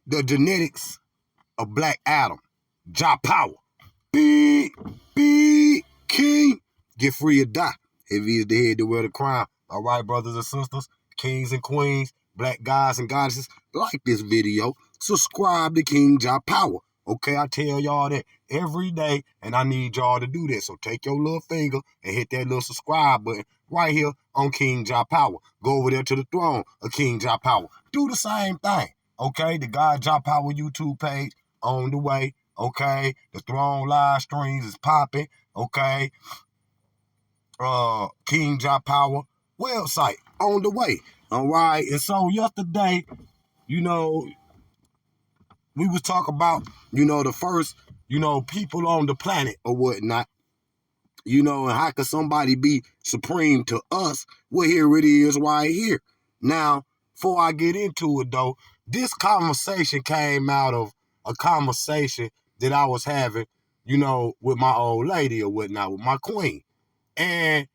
the genetics of Black Adam. KINGJAHPOWER. Be king. Get free or die. Heavy is the head to wear the crown. All right, brothers and sisters, kings and queens, black guys and goddesses, like this video. Subscribe to KINGJAHPOWER. Okay, I tell y'all that every day, and I need y'all to do that. So take your little finger and hit that little subscribe button right here on KINGJAHPOWER. Go over there to the throne of KINGJAHPOWER. Do the same thing. Okay, the God JAHPOWER YouTube page on the way. Okay, the throne live streams is popping. Okay, KINGJAHPOWER website on the way. All right, and so yesterday, we was talking about, the first, people on the planet or whatnot, and how could somebody be supreme to us? Well, here it is right here. Now, before I get into it, though, this conversation came out of a conversation that I was having, with my old lady or whatnot, with my queen. And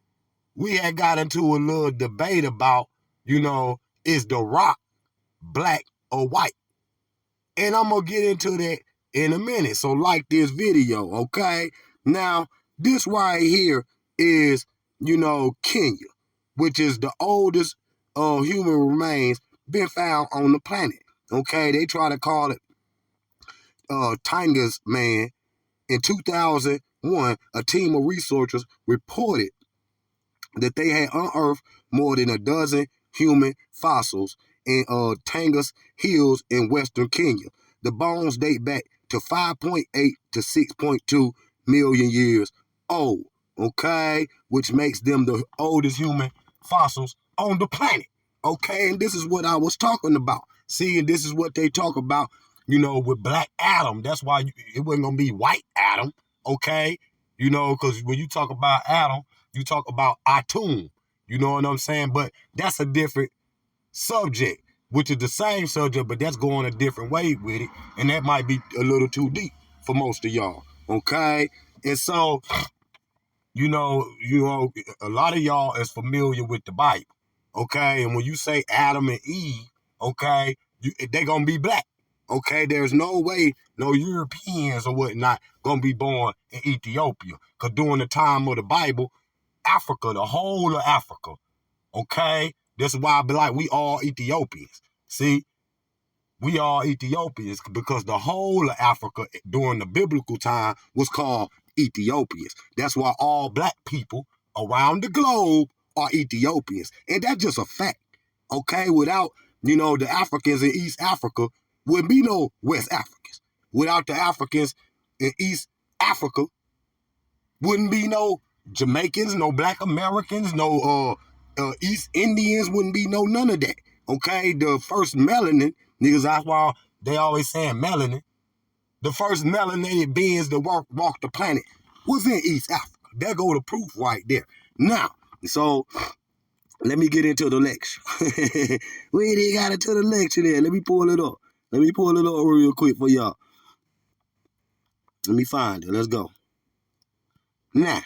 we had got into a little debate about, is The Rock black or white? And I'm going to get into that in a minute. So like this video, okay? Now, this right here is, Kenya, which is the oldest human remains been found on the planet. Okay? They try to call it Tonga's man. In 2001, a team of researchers reported that they had unearthed more than a dozen human fossils in Tonga's hills in western Kenya. The bones date back to 5.8 to 6.2 million years old, okay? Which makes them the oldest human fossils on the planet, okay? And this is what I was talking about. See, and this is what they talk about, with Black Adam. That's why it wasn't going to be White Adam, okay? Because when you talk about Adam, you talk about Atum, you know what I'm saying? But that's a different subject, which is the same subject, but that's going a different way with it, and that might be a little too deep for most of y'all, okay? And so, a lot of y'all is familiar with the Bible, okay? And when you say Adam and Eve, okay, they gonna be black, okay? There's no way no Europeans or whatnot gonna be born in Ethiopia, because during the time of the Bible, Africa, the whole of Africa, okay? That's why I be like, we all Ethiopians. See, we all Ethiopians because the whole of Africa during the biblical time was called Ethiopians. That's why all black people around the globe are Ethiopians. And that's just a fact, okay? Without, the Africans in East Africa, wouldn't be no West Africans. Without the Africans in East Africa, wouldn't be no Jamaicans, no Black Americans, no East Indians, wouldn't be no none of that. Okay, the first melanin, niggas, that's why they always saying melanin. The first melanated beings that walk the planet was in East Africa. There go the proof right there. Now, so let me get into the lecture. We ain't got into the lecture there. Let me pull it up. Let me pull it up real quick for y'all. Let me find it. Let's go. Now,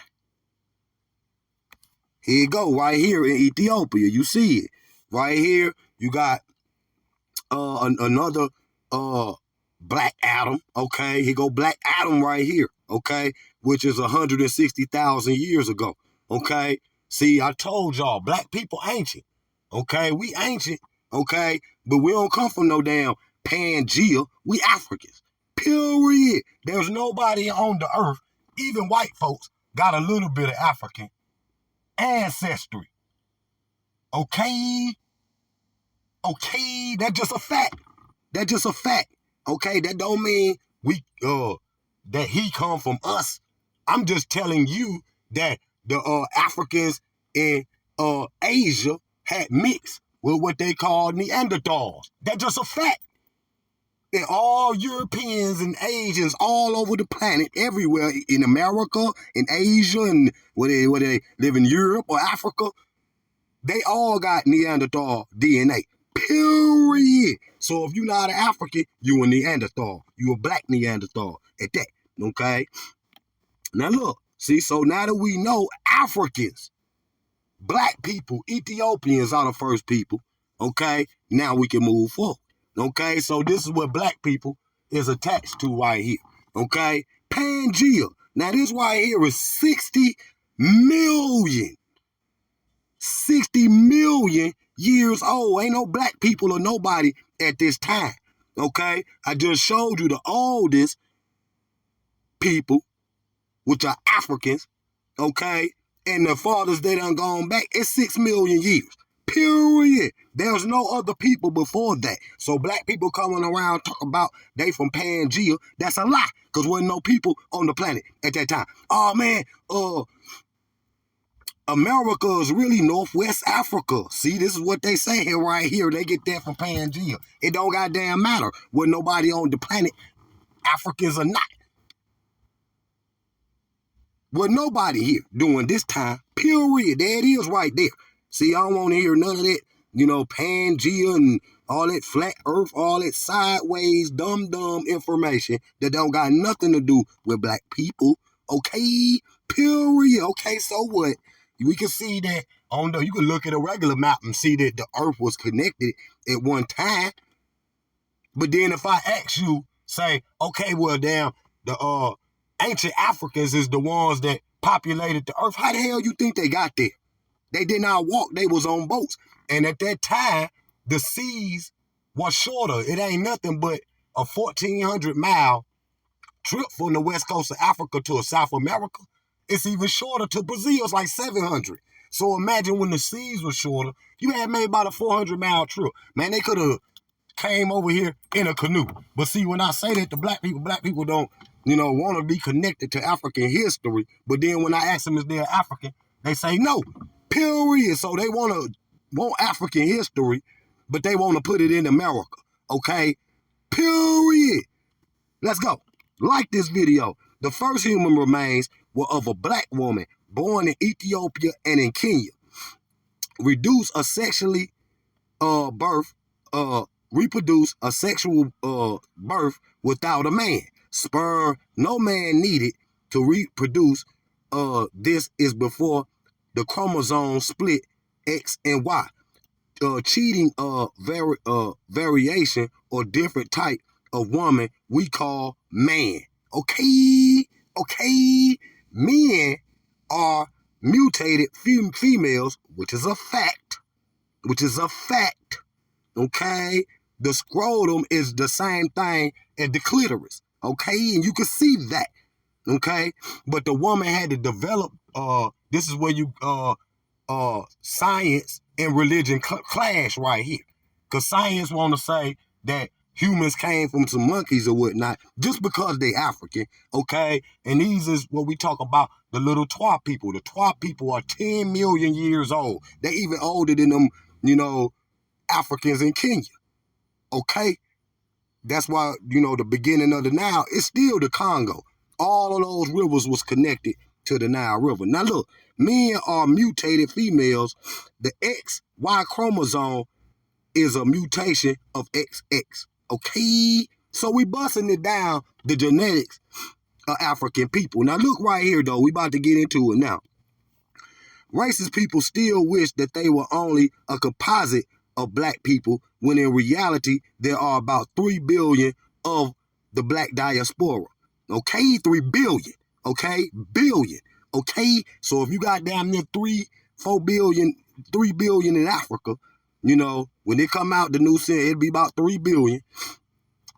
here you go, right here in Ethiopia. You see it. Right here, you got another Black Adam, okay? Here go Black Adam right here, okay? Which is 160,000 years ago, okay? See, I told y'all, black people ancient, okay? We ancient, okay? But we don't come from no damn Pangea. We Africans, period. There's nobody on the earth, even white folks, got a little bit of African ancestry. Okay, that's just a fact. That's just a fact. Okay, that don't mean we that he come from us. I'm just telling you that the Africans in Asia had mixed with what they call Neanderthals. That's just a fact. And all Europeans and Asians all over the planet, everywhere in America, in Asia, and whether they live in Europe or Africa, they all got Neanderthal DNA, period. So if you're not an African, you a Neanderthal. You a black Neanderthal at that, okay? Now look, see, so now that we know Africans, black people, Ethiopians are the first people, okay? Now we can move forward. Okay, so this is what black people is attached to right here. Okay, Pangea. Now this right here is 60 million. 60 million years old. Ain't no black people or nobody at this time. Okay, I just showed you the oldest people, which are Africans. Okay, and the farthest they done gone back is 6 million years. Period. There's no other people before that. So black people coming around talk about they from Pangea, that's a lie. Because wasn't no people on the planet at that time. Oh man, America is really Northwest Africa. See, this is what they say here right here. They get that from Pangea. It don't goddamn matter what nobody on the planet, Africans or not. What nobody here doing this time, period. There it is right there. See, I don't want to hear none of that, Pangea and all that flat earth, all that sideways, dumb information that don't got nothing to do with black people. Okay, period. Okay, so what? We can see that you can look at a regular map and see that the earth was connected at one time. But then if I ask you, say, okay, well, damn, the ancient Africans is the ones that populated the earth. How the hell you think they got there? They did not walk. They was on boats. And at that time, the seas was shorter. It ain't nothing but a 1,400-mile trip from the west coast of Africa to South America. It's even shorter to Brazil. It's like 700. So imagine when the seas were shorter, you had made about a 400-mile trip. Man, they could have came over here in a canoe. But see, when I say that to black people don't, want to be connected to African history. But then when I ask them if they're African, they say no. Period. So they want African history, but they want to put it in America. Okay? Period. Let's go. Like this video. The first human remains were of a black woman born in Ethiopia and in Kenya. Reproduce a sexual birth without a man. Sperm no man needed to reproduce. This is before the chromosome split X and Y. Cheating variation or different type of woman we call man. Okay. Men are mutated females, which is a fact. Okay. The scrotum is the same thing as the clitoris. Okay, and you can see that. Okay, but the woman had to develop. This is where you science and religion clash right here, because science want to say that humans came from some monkeys or whatnot just because they African. Okay, and these is what we talk about, the little Twa people. The Twa people are 10 million years old. They even older than them, Africans in Kenya. Okay. That's why, the beginning of the Nile is still the Congo. All of those rivers was connected to the Nile River. Now look, men are mutated females. The XY chromosome is a mutation of XX. Okay? So we busting it down, the genetics of African people. Now look right here, though. We about to get into it now. Racist people still wish that they were only a composite of black people, when in reality there are about 3 billion of the black diaspora. Okay, 3 billion. Okay, billion. Okay, so if you got damn near 3 billion in Africa, when they come out the new census, it'll be about 3 billion.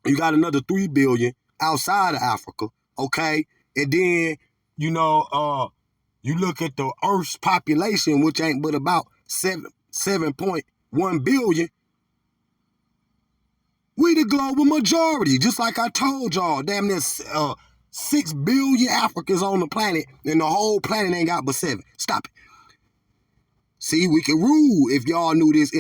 You got another 3 billion outside of Africa. Okay, and then you look at the Earth's population, which ain't but about 7.1 billion. We the global majority, just like I told y'all. Damn near 6 billion Africans on the planet, and the whole planet ain't got but 7. Stop it. See, we can rule if y'all knew this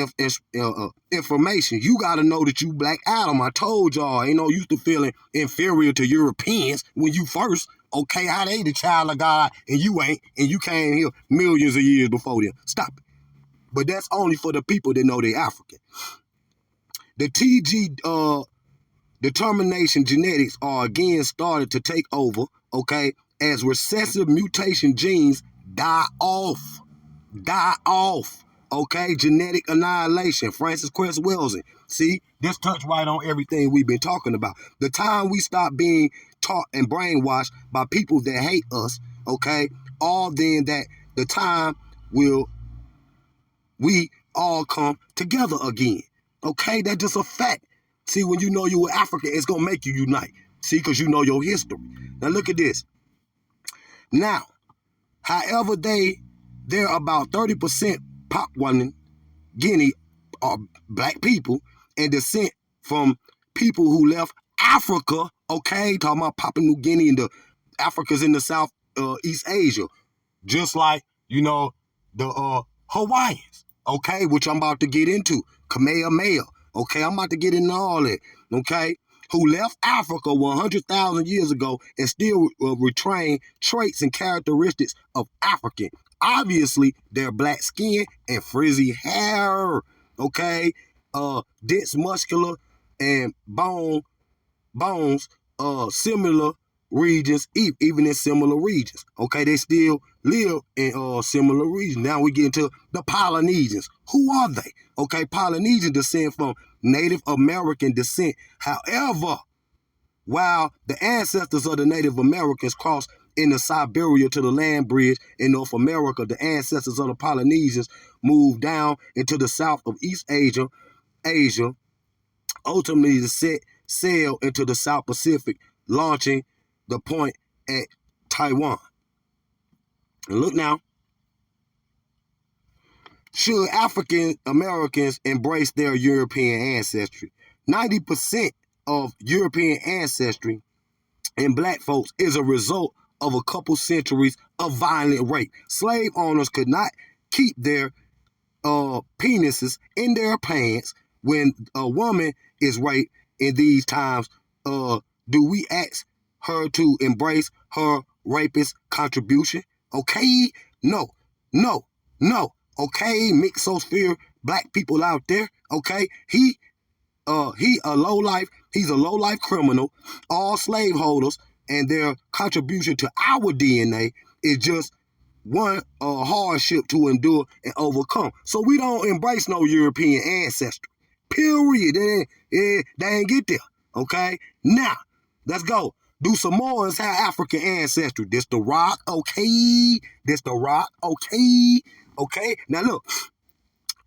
information. You got to know that you Black Adam. I told y'all, ain't no use to feeling inferior to Europeans when you first. Okay, how they the child of God and you ain't, and you came here millions of years before them. Stop it. But that's only for the people that know they're African. The TG determination genetics are again started to take over, okay, as recessive mutation genes die off, okay, genetic annihilation, Francis Cress Welsing. See, This touch right on everything we've been talking about. The time we stop being taught and brainwashed by people that hate us, okay, all then that the time will we all come together again. Okay, that's just a fact. See, when you know you were African, it's going to make you unite. See, because you know your history. Now, look at this. Now, however, they're about 30% Papua Guinea are black people and descent from people who left Africa, okay, talking about Papua New Guinea and the Africans in the South East Asia, just like, you know, the Hawaiians, okay, which I'm about to get into, Kamehameha, okay, I'm about to get into all that, okay, who left Africa 100,000 years ago and still retain traits and characteristics of African. Obviously, their black skin and frizzy hair, okay, dense muscular and bones, similar regions, even in similar regions. Okay, they still live in similar regions. Now we get into the Polynesians. Who are they? Okay, Polynesians descend from Native American descent. However, while the ancestors of the Native Americans crossed into Siberia to the land bridge in North America, the ancestors of the Polynesians moved down into the south of East Asia, ultimately to set sail into the South Pacific, launching the point at Taiwan. And look now, should African Americans embrace their European ancestry? 90% of European ancestry in black folks is a result of a couple centuries of violent rape. Slave owners could not keep their penises in their pants when a woman is raped in these times. Do we ask her to embrace her rapist contribution? Okay, no. Okay, mixosphere black people out there. Okay, he's a low-life criminal. All slaveholders and their contribution to our DNA is just one hardship to endure and overcome. So we don't embrace no European ancestry. Period. They ain't get there. Okay? Now, let's go. Do Samoans have African ancestry? This the rock, okay? This the rock, okay? Okay? Now look,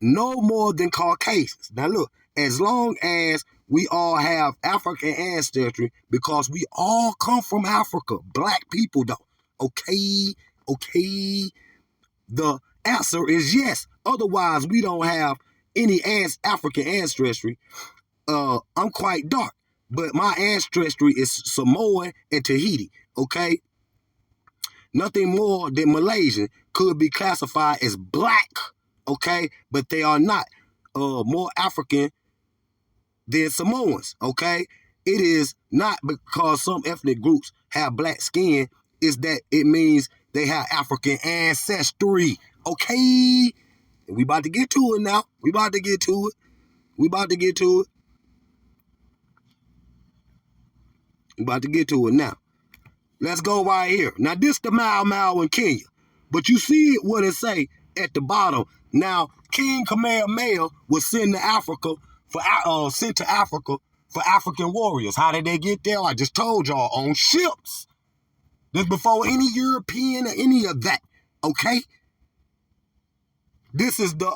no more than Caucasians. Now look, as long as we all have African ancestry, because we all come from Africa, black people though. Okay? The answer is yes. Otherwise, we don't have any African ancestry. I'm quite dark, but my ancestry is Samoan and Tahiti, okay? Nothing more than Malaysian could be classified as black, okay? But they are not more African than Samoans, okay? It is not because some ethnic groups have black skin, is that it means they have African ancestry, okay? And we about to get to it now. We about to get to it now. Let's go right here. Now, this the Mau Mau in Kenya. But you see what it say at the bottom. Now, King Kamehameha was sent to Africa for African warriors. How did they get there? I just told y'all, on ships. This before any European or any of that. Okay? This is the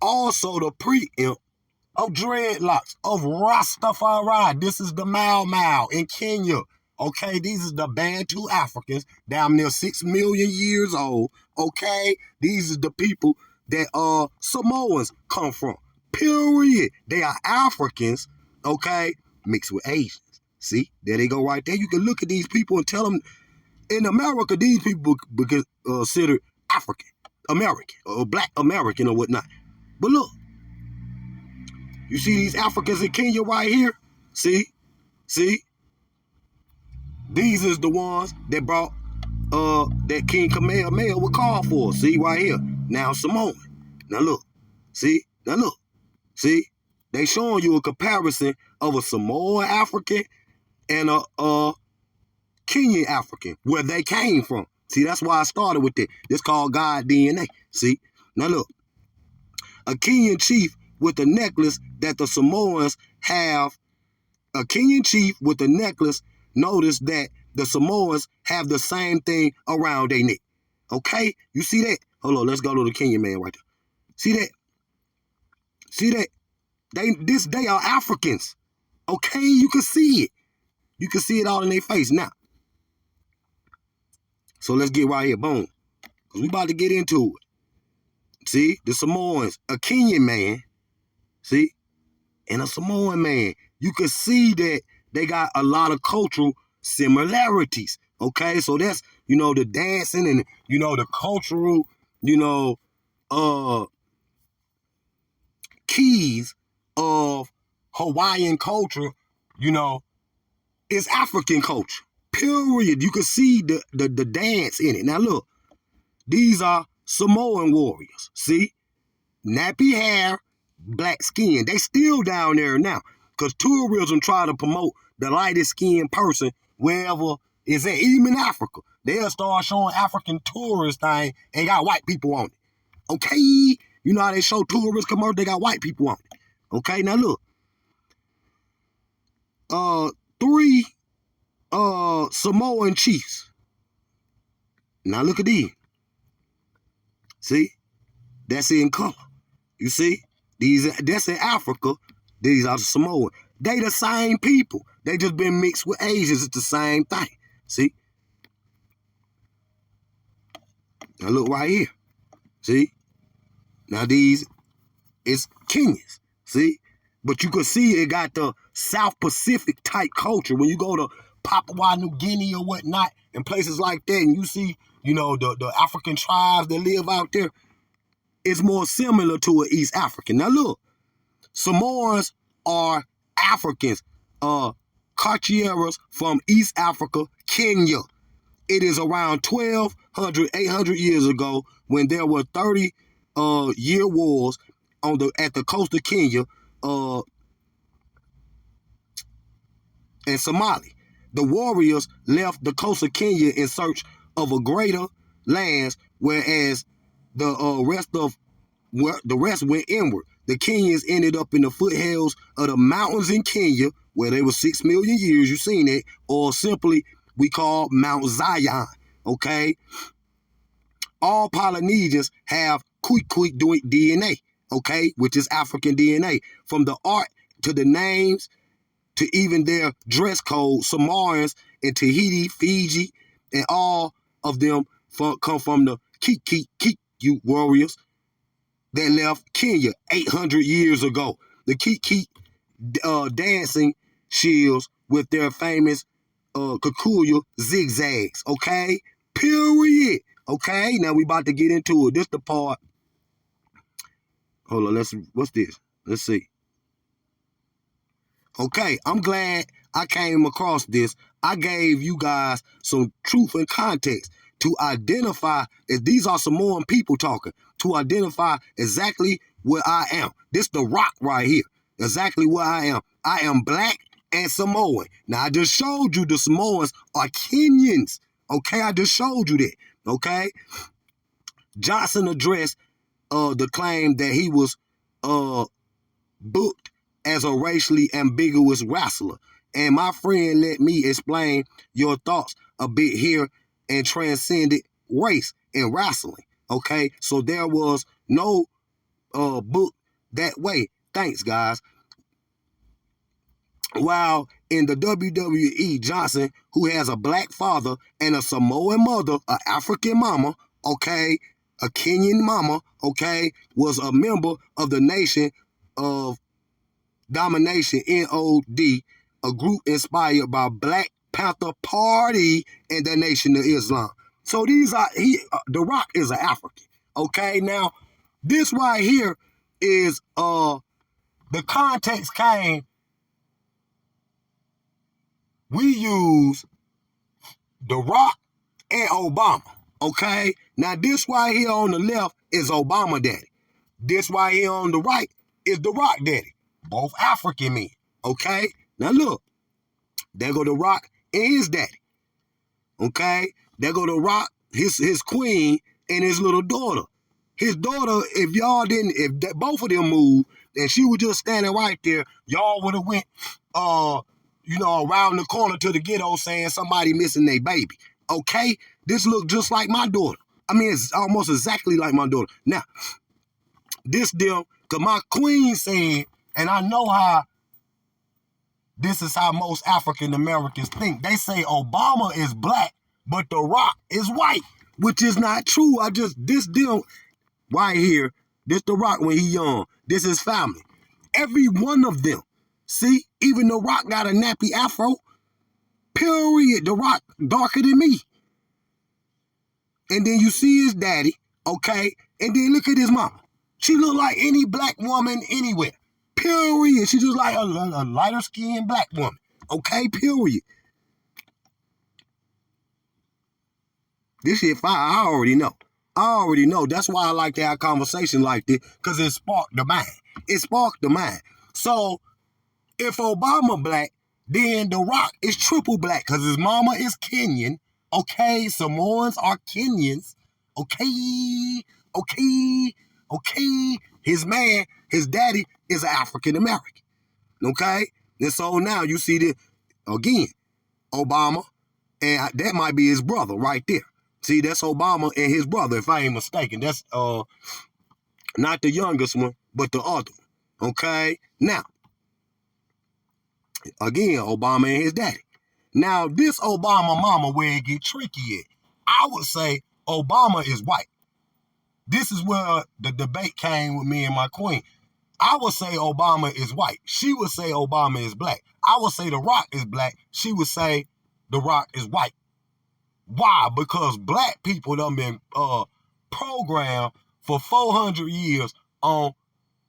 also the preempt of dreadlocks, of Rastafari. This is the Mau Mau in Kenya. Okay, these is the Bantu Africans, down near 6 million years old. Okay, these is the people that Samoans come from. Period. They are Africans, okay, mixed with Asians. See, there they go right there. You can look at these people and tell them, in America, these people be considered African American or Black American or whatnot. But look, you see these Africans in Kenya right here? See? These is the ones that brought that King Kamehameha would call for. See right here. Now Samoan. Now look. See? They showing you a comparison of a Samoan African and a Kenyan African, where they came from. See, that's why I started with it. This called God DNA. See? Now look. A Kenyan chief with a necklace that the Samoans have a Kenyan chief with a necklace. Notice that the Samoans have the same thing around their neck. Okay? You see that? Hold on, let's go to the Kenyan man right there. See that? See that? They are Africans. Okay? You can see it. You can see it all in their face now. So let's get right here. Boom. Because we about to get into it. See? The Samoans. A Kenyan man. See? And a Samoan man. You can see that they got a lot of cultural similarities. Okay? So that's, the dancing and, the cultural, keys of Hawaiian culture, is African culture. Period. You can see the dance in it. Now look, these are Samoan warriors. See? Nappy hair, black skin. They still down there now. Because tourism try to promote the lightest skinned person wherever it's at. Even in Africa. They'll start showing African tourist thing and got white people on it. Okay? You know how they show tourist commercials? They got white people on it. Okay? Now look. 3 Samoan chiefs. Now look at these. See? That's in color. You see? That's in Africa. These are the Samoans. They the same people. They just been mixed with Asians. It's the same thing. See? Now look right here. See? Now these is Kenyans. See? But you can see it got the South Pacific type culture. When you go to Papua New Guinea or whatnot, and places like that, and you see, the African tribes that live out there, it's more similar to an East African. Now look, Samoans are Africans, Cartieras from East Africa, Kenya. It is around 1,200, 800 years ago when there were 30-year wars at the coast of Kenya and Somali. The warriors left the coast of Kenya in search of a greater lands, whereas the rest went inward. The Kenyans ended up in the foothills of the mountains in Kenya, where they were 6 million years. You've seen it, or simply we call Mount Zion. Okay, all Polynesians have Kwik DNA. Okay, which is African DNA. From the art to the names to even their dress code, Samoans in Tahiti, Fiji, and all of them come from the Kiku warriors that left Kenya 800 years ago. The Kiki dancing shields with their famous Kikuyu zigzags. Okay? Period. Okay? Now we about to get into it. This the part. Hold on. What's this? Let's see. Okay, I'm glad I came across this. I gave you guys some truth and context to identify, if these are Samoan people talking, to identify exactly where I am. This the rock right here. Exactly where I am. I am black and Samoan. Now, I just showed you the Samoans are Kenyans. Okay, I just showed you that. Okay? Johnson addressed the claim that he was booked as a racially ambiguous wrestler. And my friend let me explain your thoughts a bit here and transcended race in wrestling. Okay, so there was no book that way. Thanks, guys. While in the WWE, Johnson, who has a black father and a Samoan mother, an African mama, okay, a Kenyan mama, okay, was a member of the Nation of Domination, NOD, a group inspired by Black Panther Party and the Nation of Islam. So The Rock is an African. Okay, now this right here is the context came. We use The Rock and Obama. Okay, now this right here on the left is Obama daddy. This right here on the right is The Rock daddy. Both African men. Okay? Now look. There go The Rock and his daddy. Okay? There go The Rock, his queen, and his little daughter. His daughter, if both of them move, and she was just standing right there, y'all would have went, around the corner to the ghetto saying somebody missing their baby. Okay? This look just like my daughter. I mean, it's almost exactly like my daughter. Now, this deal, because my queen said, and I know how this is how most African Americans think. They say Obama is black, but The Rock is white, which is not true. This deal right here, this The Rock when he young. This is family. Every one of them. See, even The Rock got a nappy afro. Period. The Rock darker than me. And then you see his daddy, okay? And then look at his mama. She look like any black woman anywhere. Period. She just like a lighter skinned black woman. Okay? Period. This shit fire. I already know. That's why I like to have conversation like this, because it sparked the mind. So, if Obama black, then The Rock is triple black, because his mama is Kenyan. Okay? Samoans are Kenyans. Okay? His daddy is an African American. Okay? And so now you see the, again, Obama, and that might be his brother right there. See, that's Obama and his brother, if I ain't mistaken. That's not the youngest one, but the other one. Okay? Now, again, Obama and his daddy. Now, this Obama mama, where it get tricky at, I would say Obama is white. This is where the debate came with me and my queen. I would say Obama is white. She would say Obama is black. I would say The Rock is black. She would say The Rock is white. Why? Because black people done been programmed for 400 years on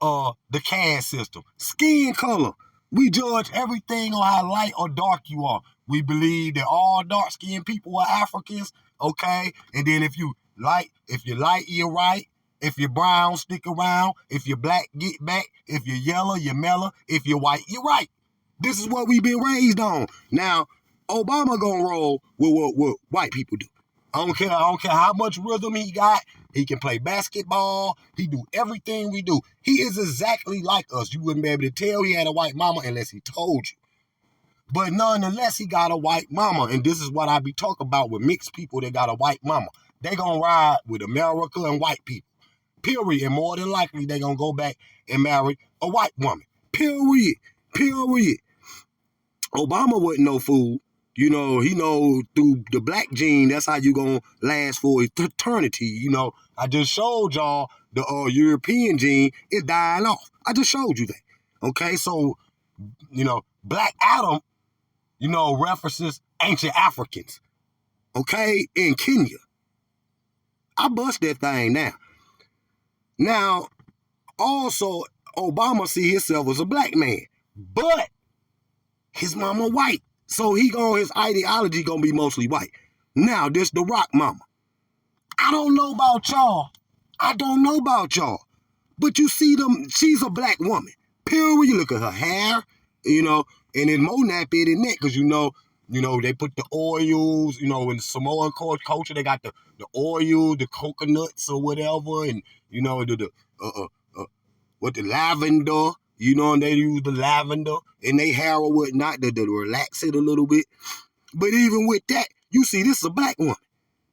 the caste system. Skin color. We judge everything on how light or dark you are. We believe that all dark-skinned people are Africans, okay? And then if you're light, you're right. If you're brown, stick around. If you're black, get back. If you're yellow, you're mellow. If you're white, you're right. This is what we've been raised on. Now, Obama gonna roll with what white people do. I don't care how much rhythm he got. He can play basketball. He do everything we do. He is exactly like us. You wouldn't be able to tell he had a white mama unless he told you. But nonetheless, he got a white mama. And this is what I be talking about with mixed people that got a white mama. They gonna ride with America and white people. Period. And more than likely, they gonna go back and marry a white woman. Period. Obama wasn't no fool. You know, he know through the black gene, that's how you gonna last for eternity. You know, I just showed y'all the European gene is dying off. I just showed you that. Okay, so, Black Adam, references ancient Africans. Okay, in Kenya. I bust that thing now. Now, also, Obama see himself as a black man, but his mama white. So his ideology gonna be mostly white. Now, this The Rock mama. I don't know about y'all. But you see she's a black woman. Period. You look at her hair, and it's more nappy than that, because they put the oils, in the Samoan culture, they got the oil, the coconuts or whatever, and the lavender. And they use the lavender in their hair or whatnot to relax it a little bit. But even with that, you see, this is a black woman.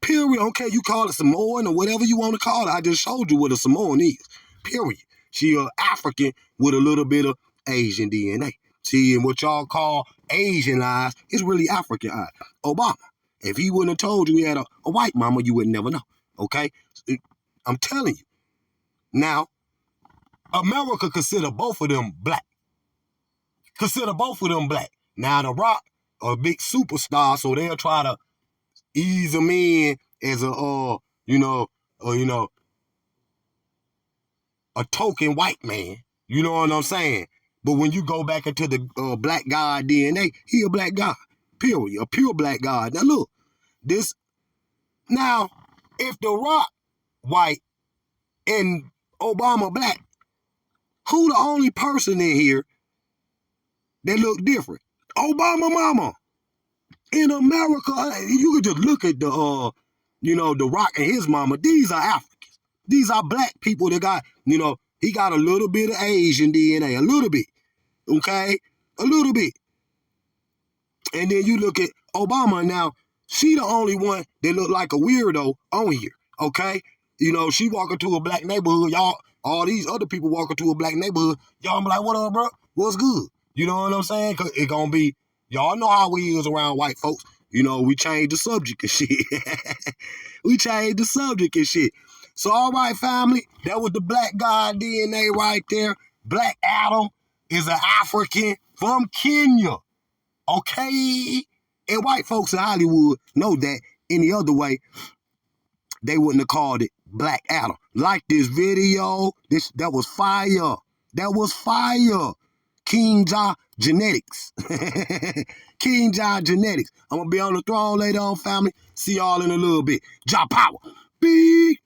Period. Okay, you call it Samoan or whatever you want to call it. I just showed you what a Samoan is. Period. She African with a little bit of Asian DNA. See, and what y'all call Asian eyes is really African eyes. Obama, if he wouldn't have told you he had a white mama, you would never know. Okay? I'm telling you. Now, America consider both of them black. Now, The Rock, a big superstar, so they'll try to ease him in as a token white man. You know what I'm saying? But when you go back into the black god DNA, he a black god. Period. A pure black god. Now, look. Now, if The Rock white and Obama black, who the only person in here that look different? Obama mama. In America, you could just look at The Rock and his mama. These are Africans. These are black people that got, he He got a little bit of Asian DNA, a little bit, okay? A little bit. And then you look at Obama now, she the only one that look like a weirdo on here, okay? You know, she walk into a black neighborhood, y'all, all these other people walk into a black neighborhood, y'all be like, what up, bro? What's good? You know what I'm saying? Cause it gonna be, y'all know how we is around white folks. You know, we change the subject and shit. We change the subject and shit. So, all right, family, that was the black guy DNA right there. Black Adam is an African from Kenya, okay? And white folks in Hollywood know that any other way, they wouldn't have called it Black Adam. Like this video, that was fire. That was fire. KINGJAH Genetics. KINGJAH Genetics. I'm going to be on the throne later on, family. See y'all in a little bit. Jah power. Big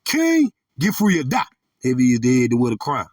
King. Get free or die. Heavy is the head with a crown.